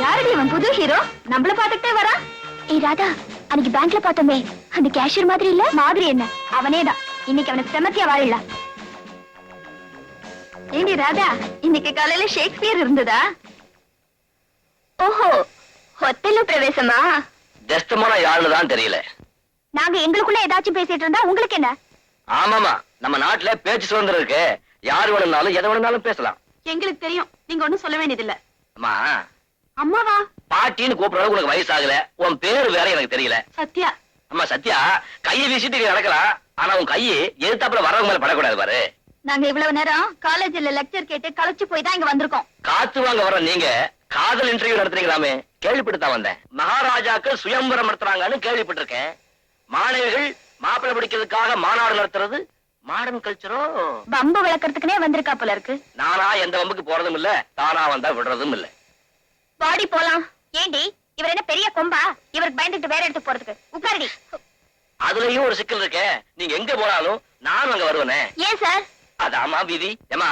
யாரடி இவன் புது ஹீரோ? நம்மள பாத்துக்கிட்டே வரா. ஏய் ராதா, அன்னைக்கு பேங்க்ல பார்த்தோமே அந்த கேஷியர் மாதிரி இல்ல? மாதிரி என்ன, அவனேதான். இன்னைக்கு அவனுக்கு செமத்தியா வாழல. ஏண்டி ராதா, இன்னைக்கு காலையில ஷேக்ஸ்பியர் இருந்ததா? ஓஹோ, ஹோட்டல்ல பிரவேசமா? ஜஸ்டமான யாருதான் தெரியல. நாங்க எங்களுக்குள்ள ஏதாச்சும் பேசிட்டு இருந்தா உங்களுக்கு என்ன? ஆமாமா, நம்ம நாட்டுல பேச்சு சுதந்திரம் இருக்கு. யாரு வேணும்னாலும் எதை வேணும்னாலும் பேசலாம். எங்களுக்கு தெரியும், நீங்க ஒண்ணும் சொல்ல வேண்டியதில்ல. அம்மா, அம்மாவா? பாட்டின்னு கூப்பிடுற உனக்கு வயசு ஆகல. உன் பேரு வேற எனக்கு தெரியல. சத்யா. அம்மா சத்யா, கையை வீசிட்டு நீ நடக்கலாம். ஆனா உன் கையை எதிர்த்தாப்புல வரவங்க மேல படக்கூடாது பாரு. நாங்க இவ்வளவு நேரம் காலேஜ்ல லெக்சர் கேட்டு களைச்சு போய் தான் இங்க வந்திருக்கோம். காத்து வாங்க வர நீங்க காதல் இன்டர்வியூ நடத்துறீங்களாமே, கேள்விப்பட்டுதான் வந்தேன். மகாராஜாக்கு சுயம்பரம் நடத்துறாங்கன்னு கேள்விப்பட்டிருக்கேன். மாணவிகள் மாப்பிள்ளை பிடிக்கிறதுக்காக மாநாடு நடத்துறது மாடர்ன் கல்ச்சரோ? பம்பு விளக்கறதுக்குனே வந்திருக்கா போல இருக்கு. நானா எந்த வம்புக்கு போறதும் இல்ல, தானா வந்தா விடுறதும் இல்ல. பாடி போலாம். ஏண்டி, இவர் என்ன பெரிய கொம்பா? இவருக்கு பயந்துட்டு வேற இடத்துக்கு போறதுக்கு? உட்காருடி. அதுலயும் ஒரு சிக்கல் இருக்கே. நீங்க எங்க போனாலும் நானும் அங்க வருவேனே. ஏன் சார்? அதாமா விதி. ஏமா,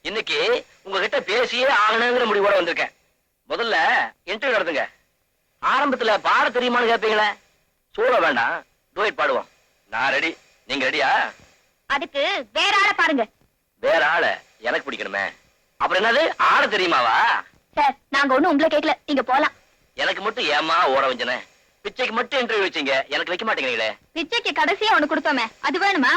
இன்னைக்கு உங்ககிட்ட பேசியே ஆகணுங்கிற முடிவோட வந்திருக்கேன். முதல்ல இன்டர்வியூ நடத்துங்க. ஆரம்பத்துல பாட தெரியுமான்னு கேட்பீங்களே, சூழ வேண்டாம், டூயட் பாடுவோம். நான் ரெடி, நீங்க ரெடியா? அதுக்கு வேற ஆளை பாருங்க. வேற ஆள எனக்கு பிடிக்கணுமே. அப்புறம் என்னது, ஆட தெரியுமாவா? சார், நாங்க ஒண்ணும் உங்களை கேட்கல, நீங்க போலாம். எனக்கு மட்டும் ஏமா ஓட வஞ்சன? பிச்சைக்கு மட்டும் இன்டர்வியூ வச்சீங்க, எனக்கு வைக்க மாட்டேங்கிறீங்களே. பிச்சைக்கு கடைசியா ஒண்ணு கொடுத்தோமே, அது வேணுமா?